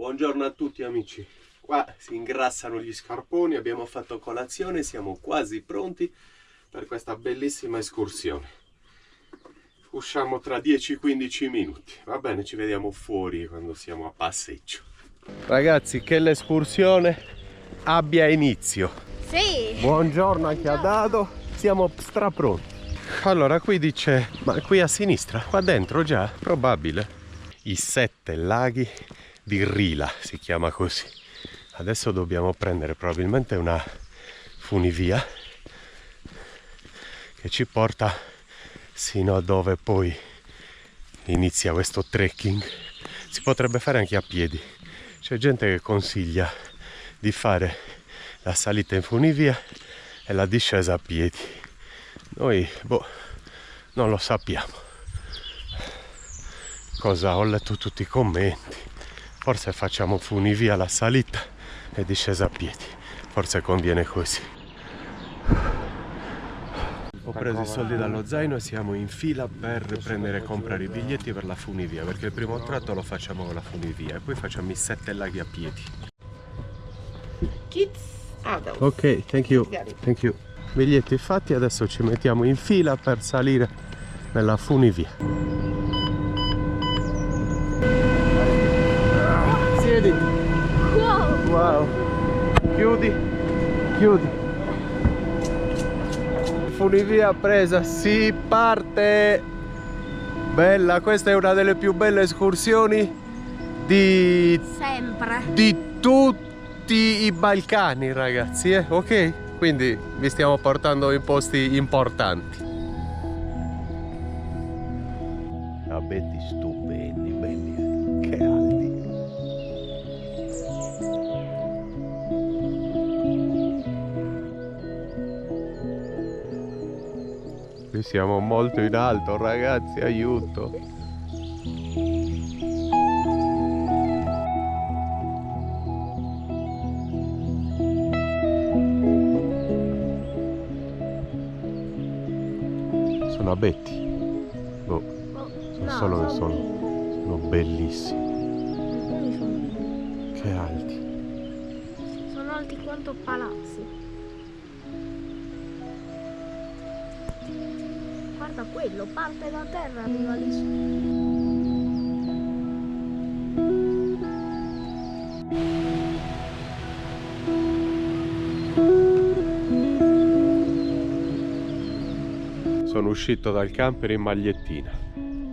Buongiorno a tutti amici, qua si ingrassano gli scarponi, abbiamo fatto colazione, siamo quasi pronti per questa bellissima escursione. Usciamo tra 10-15 minuti, va bene, ci vediamo fuori quando siamo a passeggio. Ragazzi, che l'escursione abbia inizio. Sì! Buongiorno anche a Dado, siamo strapronti. Allora, qui dice, ma qui a sinistra, qua dentro già, probabile. I 7 laghi di Rila si chiama così. Adesso dobbiamo prendere probabilmente una funivia che ci porta sino a dove poi inizia questo trekking. Si potrebbe fare anche a piedi. C'è gente che consiglia di fare la salita in funivia e la discesa a piedi. Noi, non lo sappiamo. Cosa ho letto tutti i commenti. Forse facciamo funivia la salita e discesa a piedi. Forse conviene così. Ho preso i soldi dallo zaino e siamo in fila per prendere e comprare i biglietti per la funivia, perché il primo tratto lo facciamo con la funivia e poi facciamo i 7 laghi a piedi. Kids, adults. Ok, thank you. Thank you. Biglietti fatti, adesso ci mettiamo in fila per salire nella funivia. Siediti. Wow. Chiudi. Funivia presa, si parte. Bella, questa è una delle più belle escursioni di tutti i Balcani, ragazzi, ok? Quindi vi stiamo portando in posti importanti. Abeti stupendi, belli, che alti. Qui siamo molto in alto, ragazzi, aiuto. Sono abeti. Sono bellissimi. Che alti. Sono alti quanto palazzi. Guarda quello, parte da terra, arriva lì su. Sono uscito dal camper in magliettina.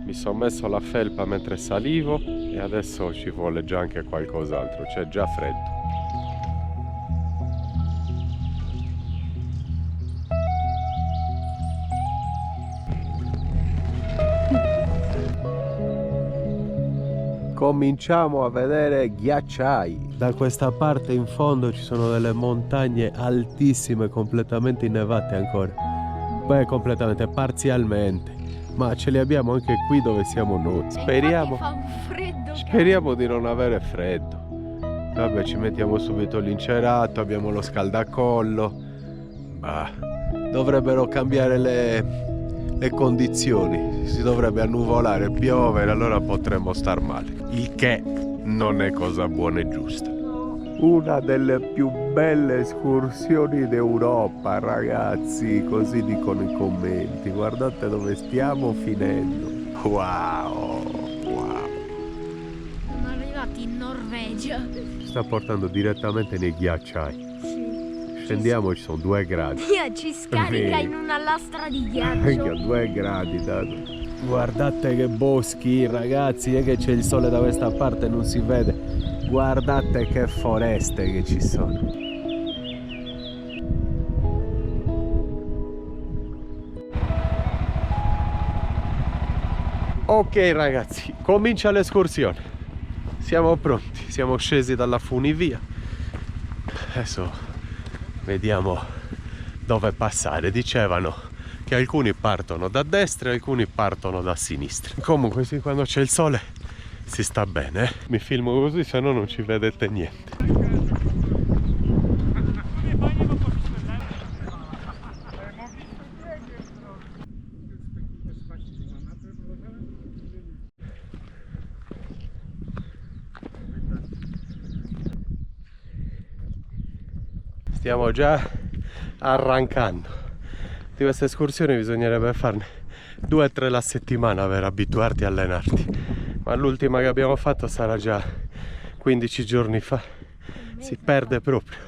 Mi sono messo la felpa mentre salivo e adesso ci vuole già anche qualcos'altro, c'è già freddo. Cominciamo a vedere ghiacciai. Da questa parte in fondo ci sono delle montagne altissime, completamente innevate ancora. Beh, completamente, parzialmente. Ma ce li abbiamo anche qui dove siamo noi. Speriamo di non avere freddo. Vabbè, ci mettiamo subito l'incerato, abbiamo lo scaldacollo. Dovrebbero cambiare le condizioni, si dovrebbe annuvolare, piovere, allora potremmo star male, il che non è cosa buona e giusta. Una delle più belle escursioni d'Europa, ragazzi, così dicono i commenti. Guardate dove stiamo finendo. Wow. Siamo arrivati in Norvegia. Ci sta portando direttamente nei ghiacciai. Scendiamo, ci sono 2 gradi. Ci scarica in una lastra di ghiaccio. Anche a 2 gradi, dato. Guardate che boschi, ragazzi, è che c'è il sole da questa parte, non si vede. Guardate che foreste che ci sono. Ok ragazzi, comincia l'escursione. Siamo pronti, siamo scesi dalla funivia. Adesso vediamo dove passare. Dicevano che alcuni partono da destra e alcuni partono da sinistra. Comunque sì, quando c'è il sole si sta bene. Mi filmo così, se no non ci vedete niente. Stiamo già arrancando. Di queste escursioni bisognerebbe farne 2 o 3 la settimana per abituarti a allenarti. Ma l'ultima che abbiamo fatto sarà già 15 giorni fa. Si perde proprio.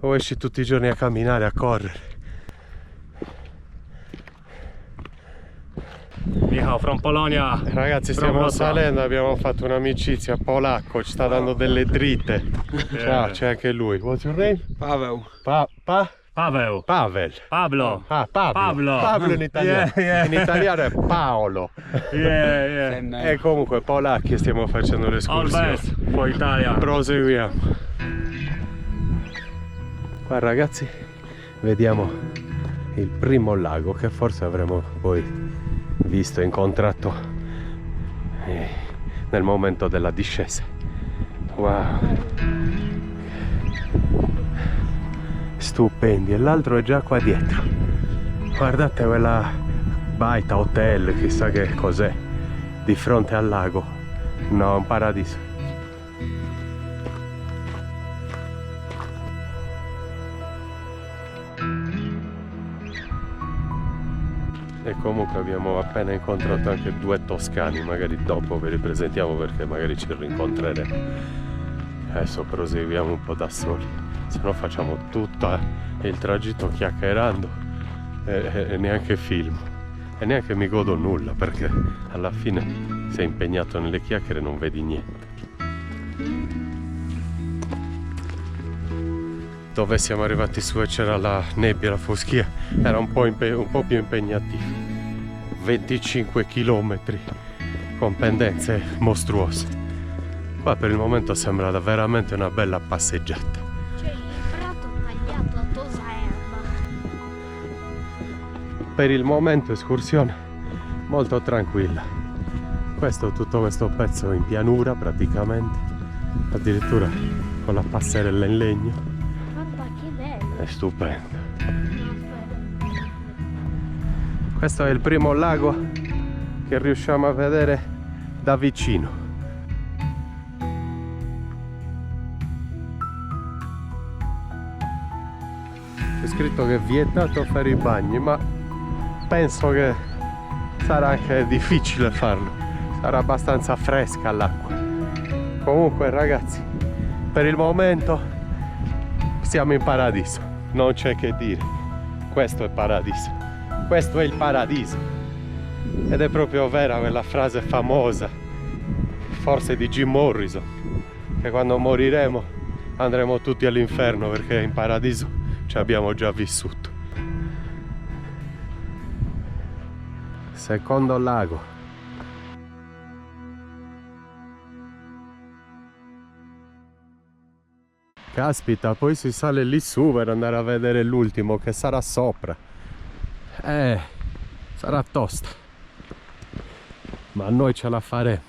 O esci tutti i giorni a camminare, a correre. Michał from Polonia. Ragazzi, stiamo salendo, abbiamo fatto un'amicizia polacco, ci sta dando delle dritte. Ciao, c'è anche lui. What's your name? Paweł. Paweł. Pavel. Pablo. Ah, Pablo. Pablo. Pablo in italiano. Yeah. In italiano è Paolo. Yeah. E comunque polacchi stiamo facendo All l'escursione. best for Italia. Proseguiamo. Qua ragazzi vediamo il primo lago che forse avremo poi visto e incontrato nel momento della discesa. Wow, stupendi. E l'altro è già qua dietro. Guardate quella baita hotel, chissà che cos'è, di fronte al lago. No, un paradiso. E comunque abbiamo appena incontrato anche 2 toscani, magari dopo vi ripresentiamo perché magari ci rincontreremo. Adesso proseguiamo un po' da soli, se no facciamo tutto il tragitto chiacchierando e neanche film. E neanche mi godo nulla perché alla fine sei impegnato nelle chiacchiere e non vedi niente. Dove siamo arrivati su e c'era la nebbia, la foschia, era un po' più impegnativo. 25 km con pendenze mostruose. Qua per il momento sembra veramente una bella passeggiata. C'è il prato tagliato a tosa erba. Per il momento escursione molto tranquilla. Tutto questo pezzo in pianura praticamente, addirittura con la passerella in legno. Guarda che bello. È stupendo. No, aspetta. Questo è il primo lago che riusciamo a vedere da vicino. C'è scritto che è vietato fare i bagni, ma penso che sarà anche difficile farlo. Sarà abbastanza fresca l'acqua. Comunque ragazzi, per il momento siamo in paradiso. Non c'è che dire. Questo è paradiso. Questo è il paradiso. Ed è proprio vera quella frase famosa, forse di Jim Morrison, che quando moriremo andremo tutti all'inferno perché in paradiso ci abbiamo già vissuto. Secondo lago. Caspita, poi si sale lì su per andare a vedere l'ultimo che sarà sopra. Sarà tosta, ma noi ce la faremo.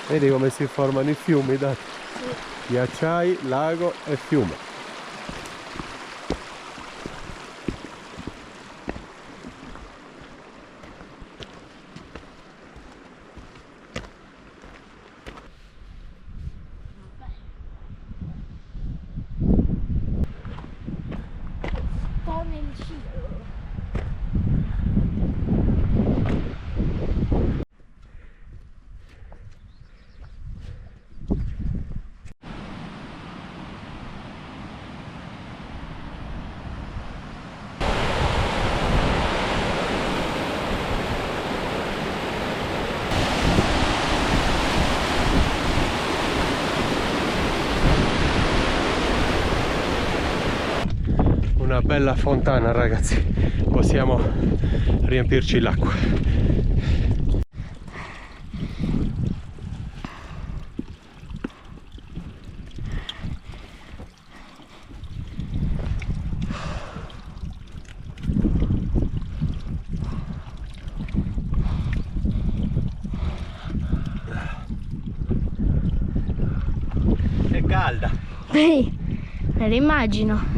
Vedi come si formano i fiumi, dai. Ghiacciai, lago e fiume. Nel cielo. Una bella fontana ragazzi, possiamo riempirci l'acqua. È calda. Me l'immagino.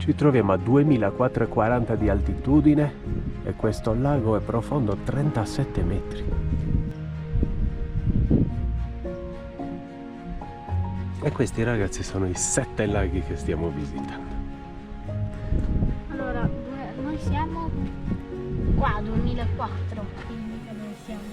Ci troviamo a 2440 di altitudine e questo lago è profondo 37 metri. E questi ragazzi sono i 7 laghi che stiamo visitando. Allora, noi siamo qua 2004, quindi dove siamo?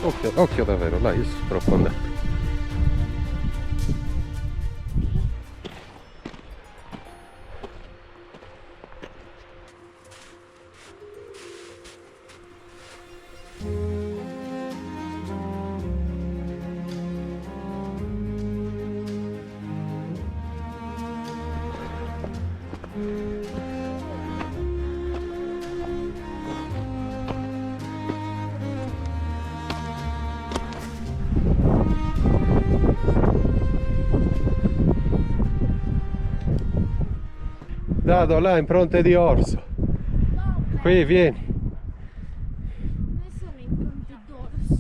Occhio, occhio davvero, là, io sono sprofondato. Dado là, impronte di orso. Qui, vieni. Dove sono impronte d'orso?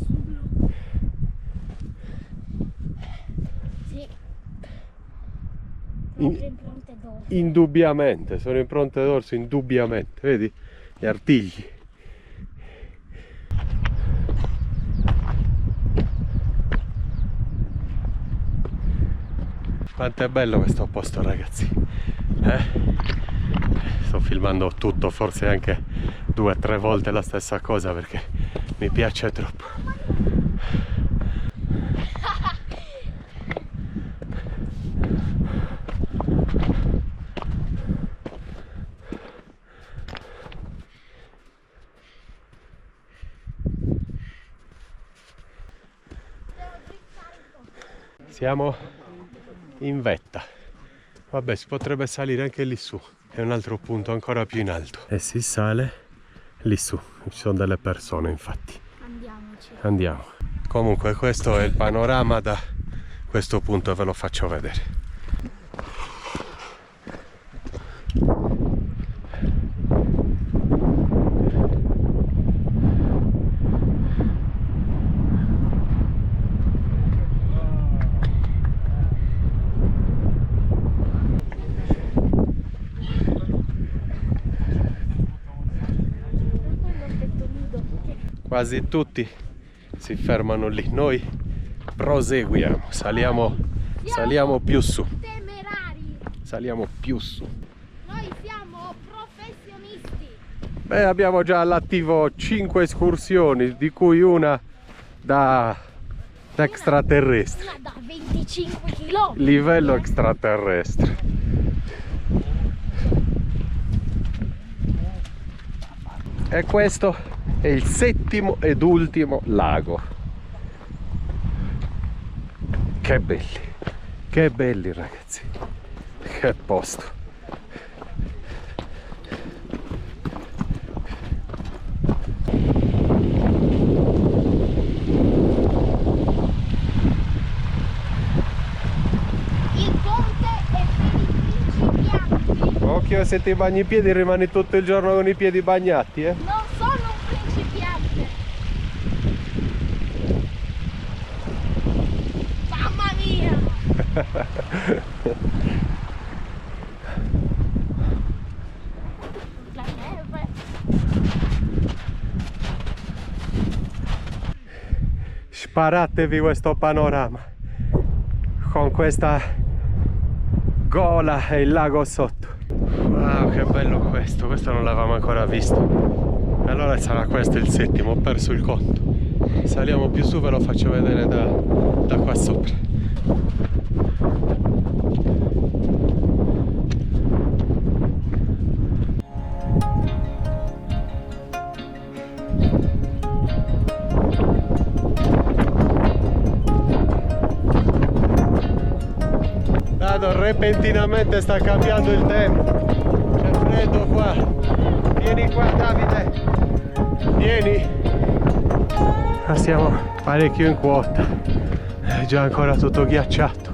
Sì. Proprio impronte d'orso. Indubbiamente, sono impronte d'orso, indubbiamente. Vedi? Gli artigli. Quanto è bello questo posto, ragazzi. Sto filmando tutto, forse anche 2 o 3 volte la stessa cosa perché mi piace troppo. Siamo in vetta. Vabbè, si potrebbe salire anche lì su. È un altro punto ancora più in alto. E si sale lì su. Ci sono delle persone, infatti. Andiamoci. Andiamo. Comunque questo è il panorama da questo punto e ve lo faccio vedere. Quasi tutti si fermano lì, noi proseguiamo, saliamo più su. Temerari. Saliamo più su. Noi siamo professionisti. Beh, abbiamo già all'attivo 5 escursioni, di cui una da extraterrestre. Una da 25 km. Livello extraterrestre. E questo è il 7° ed ultimo lago. Che belli ragazzi, che posto. Il ponte è per i principianti. Occhio, se ti bagni i piedi rimani tutto il giorno con i piedi bagnati, eh? Non sono un principiante. Mamma mia! La neve. Sparatevi questo panorama con questa gola e il lago sotto. Wow, che bello questo non l'avevamo ancora visto. Allora sarà questo il settimo, ho perso il conto. Saliamo più su, ve lo faccio vedere da qua sopra. Repentinamente sta cambiando il tempo, c'è freddo qua. Vieni qua Davide, vieni. Siamo parecchio in quota, è già ancora tutto ghiacciato.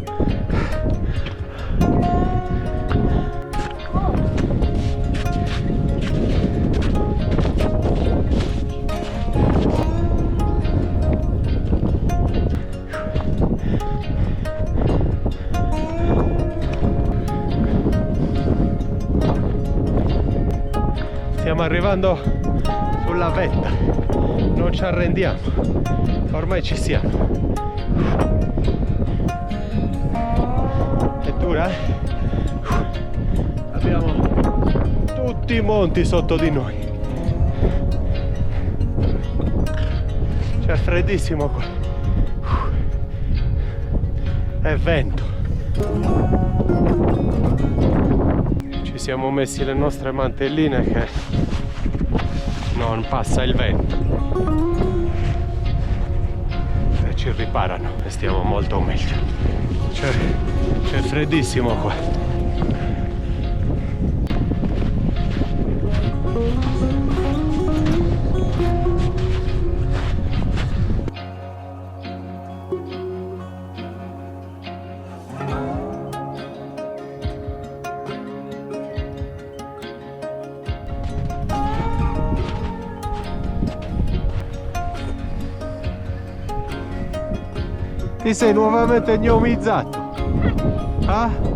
Stiamo arrivando sulla vetta, non ci arrendiamo, ormai ci siamo. È dura, eh? Abbiamo tutti i monti sotto di noi. C'è freddissimo qua. È vento. Ci siamo messi le nostre mantelline che non passa il vento e ci riparano e stiamo molto meglio. C'è freddissimo qua. Ti sei nuovamente gnomizzato? Ah?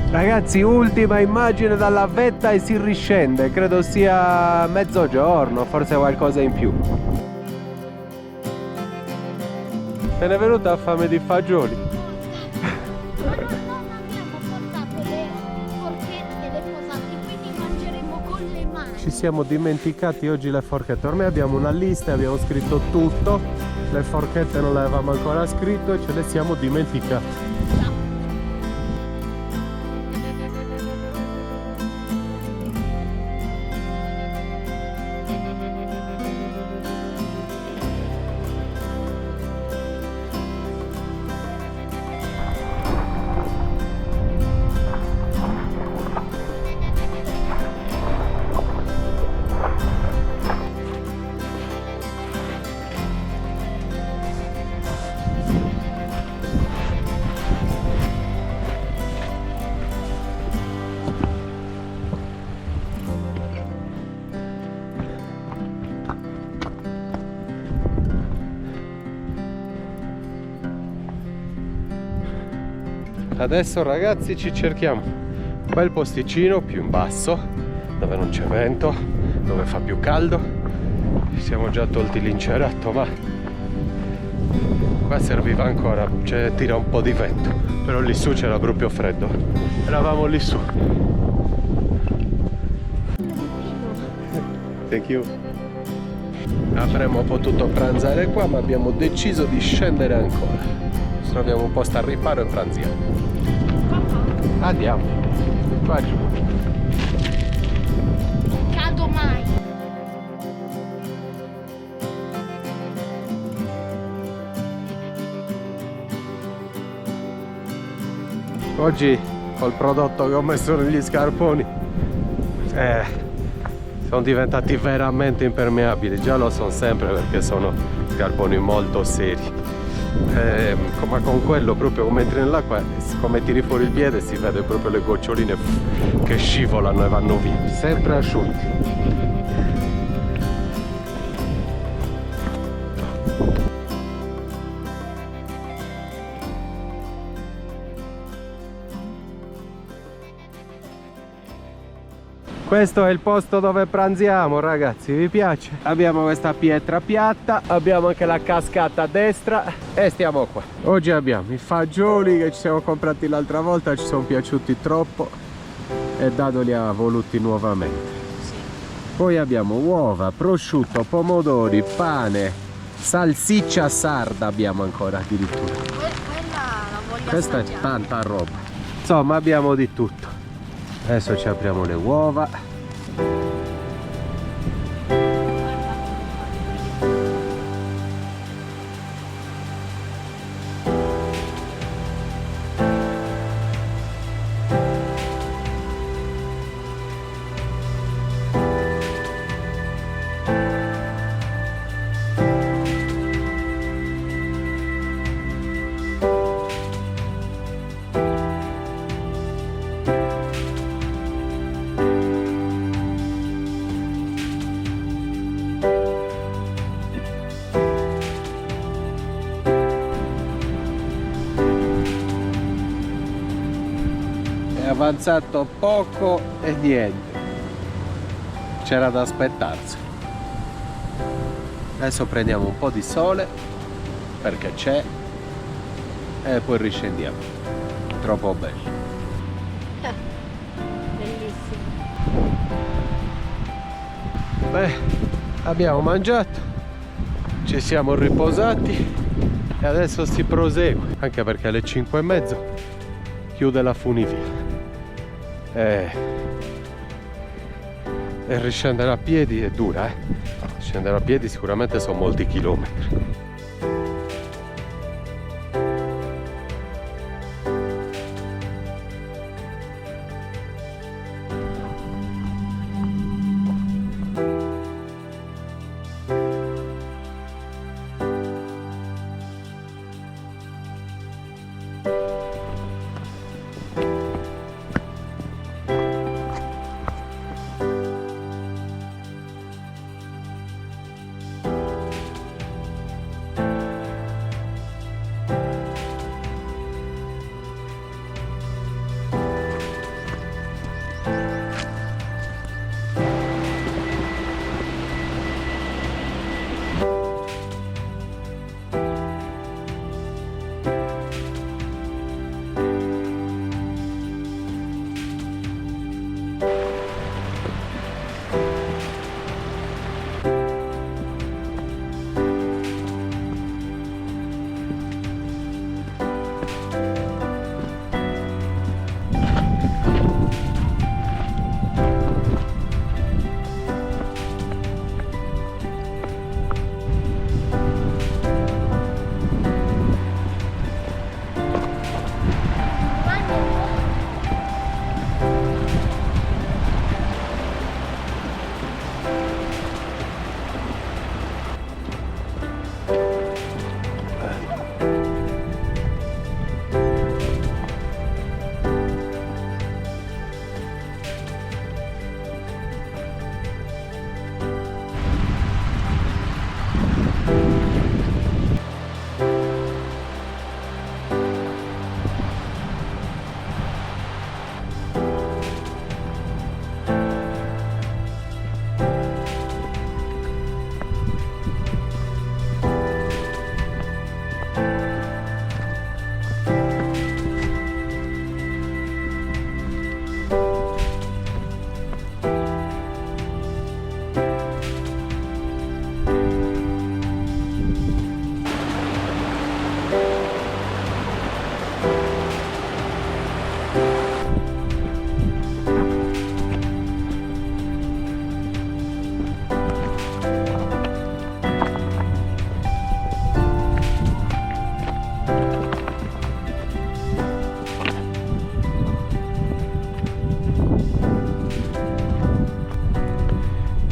Ragazzi, ultima immagine dalla vetta e si riscende, credo sia mezzogiorno, forse qualcosa in più. Te ne è venuta fame di fagioli? Ma non abbiamo portato le forchette, le posate, quindi mangeremo con le mani. Ci siamo dimenticati oggi le forchette, ormai abbiamo una lista, abbiamo scritto tutto, le forchette non le avevamo ancora scritto e ce le siamo dimenticate. Adesso ragazzi ci cerchiamo un bel posticino più in basso dove non c'è vento, dove fa più caldo. Ci siamo già tolti l'inceratto, ma qua serviva ancora, cioè tira un po' di vento, però lì su c'era proprio freddo. Eravamo lì su. Thank you. Avremmo potuto pranzare qua, ma abbiamo deciso di scendere ancora. Troviamo un posto al riparo e pranziamo. Andiamo. Qua giù. Cado mai. Oggi col prodotto che ho messo negli scarponi sono diventati veramente impermeabili. Già lo sono sempre perché sono scarponi molto seri, ma con quello proprio come entri nell'acqua, come tiri fuori il piede si vede proprio le goccioline che scivolano e vanno via, sempre asciutti. Questo è il posto dove pranziamo, ragazzi, vi piace? Abbiamo questa pietra piatta, abbiamo anche la cascata a destra e stiamo qua. Oggi abbiamo i fagioli che ci siamo comprati l'altra volta, ci sono piaciuti troppo e Dado li ha voluti nuovamente. Poi abbiamo uova, prosciutto, pomodori, pane, salsiccia sarda abbiamo ancora addirittura. Quella la voglio Questa è assaggiare. tanta roba. Insomma, abbiamo di tutto. Adesso ci apriamo le uova. È avanzato poco e niente, c'era da aspettarsi. Adesso prendiamo un po' di sole perché c'è e poi riscendiamo. Troppo bello. Bellissimo. Beh, abbiamo mangiato, ci siamo riposati e adesso si prosegue, anche perché alle 5:30 chiude la funivia. E riscendere a piedi è dura, scendere a piedi sicuramente sono molti chilometri.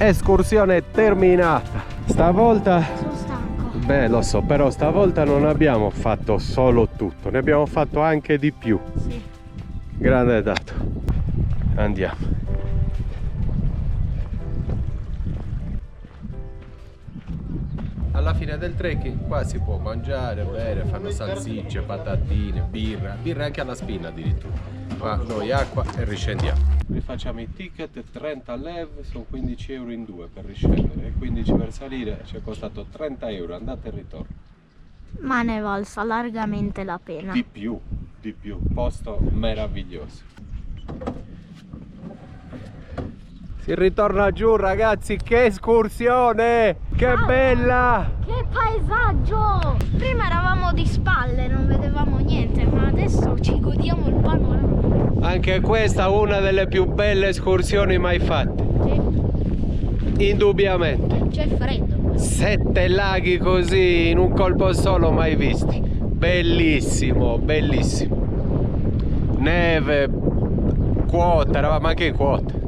escursione terminata. Stavolta, Sono stanco. beh lo so, però stavolta non abbiamo fatto solo tutto, ne abbiamo fatto anche di più. Sì. Grande dato. Andiamo. Alla fine del trekking qua si può mangiare, bere, fanno salsicce, patatine, birra anche alla spina addirittura. Ma noi acqua e riscendiamo. Rifacciamo i ticket, 30 lev, sono 15 euro in due per riscendere e 15 per salire, ci è costato 30 euro, andata e ritorno. Ma ne è valsa largamente la pena. Di più, posto meraviglioso. Si ritorna giù ragazzi, che escursione! Che bella! Che paesaggio! Prima eravamo di spalle, non vedevamo niente, ma adesso ci godiamo il panorama. Anche questa è una delle più belle escursioni mai fatte. Sì. Indubbiamente. C'è freddo. 7 laghi così in un colpo solo mai visti. Bellissimo, bellissimo. Neve, quota, eravamo anche in quota.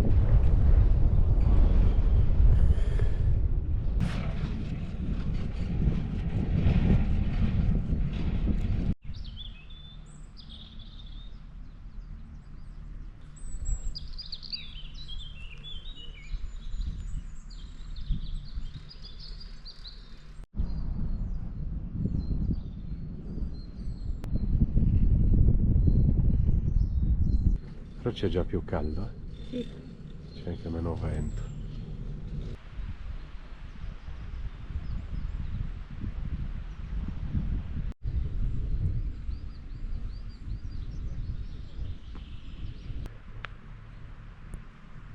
Però c'è già più caldo, Sì. c'è anche meno vento.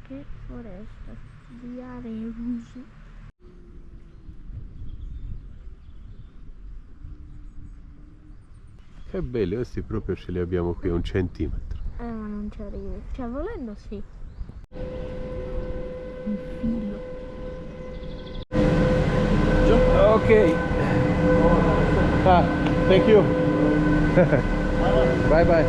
Che foresta di Areus. Che belli, questi proprio ce li abbiamo qui a 1 centimetro. Ma non ci arrivi. Cioè, volendo sì. Un filo. Ok. Ah, thank you. Bye bye.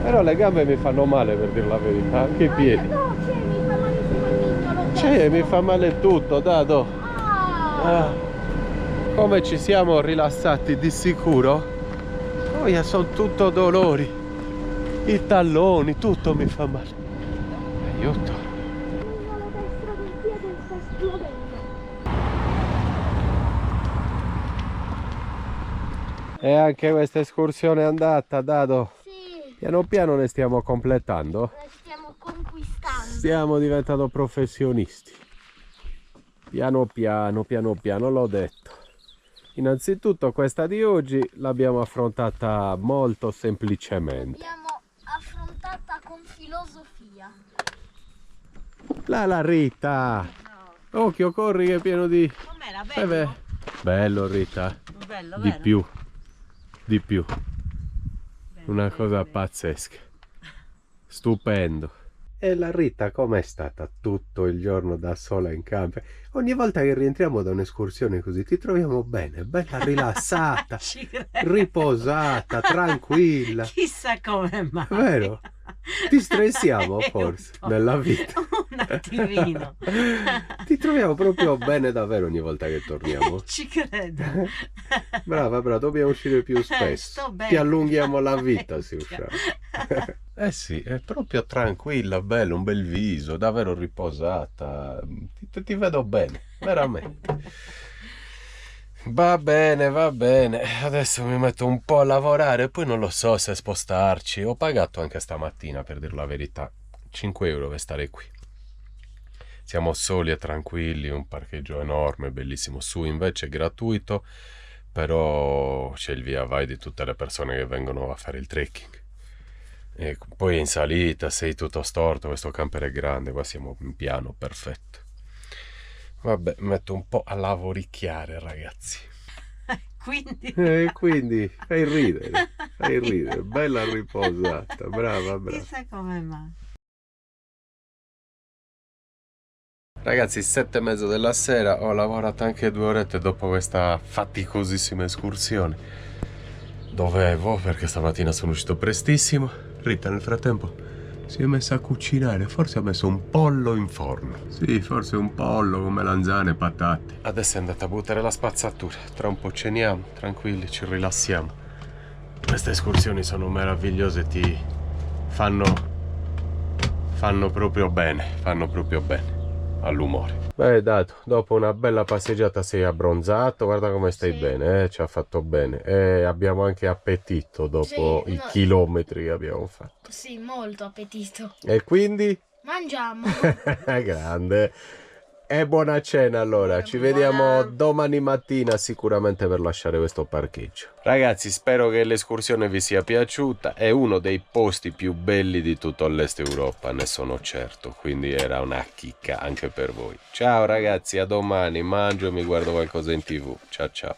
Però le gambe mi fanno male per dire la verità, anche i piedi. No, c'è, mi fa malissimo il mignolo. Cioè, mi fa male tutto, Dado. Ah. Come ci siamo rilassati di sicuro? Poi sono tutto dolori. I talloni, tutto mi fa male. Aiuto. Il mignolo destro del piede sta esplodendo. E anche questa escursione è andata, Dado. Sì, Piano piano ne stiamo completando. la stiamo conquistando. Stiamo diventando professionisti. Piano piano, l'ho detto. Innanzitutto questa di oggi l'abbiamo affrontata molto semplicemente. L'abbiamo affrontata con filosofia. La Rita! Occhio, corri che è pieno di... Com'era? Bello? Bello Rita, Bello, di vero? più, di più. Bello, Una bello, cosa bello. pazzesca. Stupendo. E la Rita com'è stata tutto il giorno da sola in camper? Ogni volta che rientriamo da un'escursione così ti troviamo bene, bella rilassata, Ci credo. riposata, tranquilla. Chissà come mai. Vero? Ti stressiamo Un forse po'. nella vita. Un attimino. Ti troviamo proprio bene davvero ogni volta che torniamo. Ci credo. Brava, dobbiamo uscire più spesso. Sto bene. Ti allunghiamo la vita se usciamo. Eh sì, è proprio tranquilla, bella, un bel viso, davvero riposata. Ti vedo bene, veramente. Va bene, va bene. Adesso mi metto un po' a lavorare, poi non lo so se spostarci. Ho pagato anche stamattina, per dire la verità, 5 euro per stare qui. Siamo soli e tranquilli, un parcheggio enorme, bellissimo. Su invece è gratuito, però c'è il via vai di tutte le persone che vengono a fare il trekking. E poi in salita sei tutto storto, questo camper è grande, qua siamo in piano, perfetto. Vabbè, metto un po' a lavoricchiare, ragazzi. Quindi Fai ridere, bella riposata, brava. chissà come mai. Ragazzi, 7:30 della sera, ho lavorato anche 2 orette dopo questa faticosissima escursione. Dovevo, perché stamattina sono uscito prestissimo. Rita nel frattempo Si è messa a cucinare, forse ha messo un pollo in forno. Sì, forse un pollo con melanzane e patate. Adesso è andata a buttare la spazzatura. Tra un po' ceniamo, tranquilli, ci rilassiamo. Queste escursioni sono meravigliose, ti fanno proprio bene, all'umore. Beh, dato, dopo una bella passeggiata sei abbronzato, guarda come stai bene, ci ha fatto bene. E abbiamo anche appetito dopo i chilometri che abbiamo fatto. Sì, molto appetito. E quindi? Mangiamo. Grande. E buona cena allora, ci vediamo domani mattina sicuramente per lasciare questo parcheggio. Ragazzi, spero che l'escursione vi sia piaciuta, è uno dei posti più belli di tutto l'est Europa, ne sono certo, quindi era una chicca anche per voi. Ciao ragazzi, a domani, mangio e mi guardo qualcosa in TV. Ciao ciao.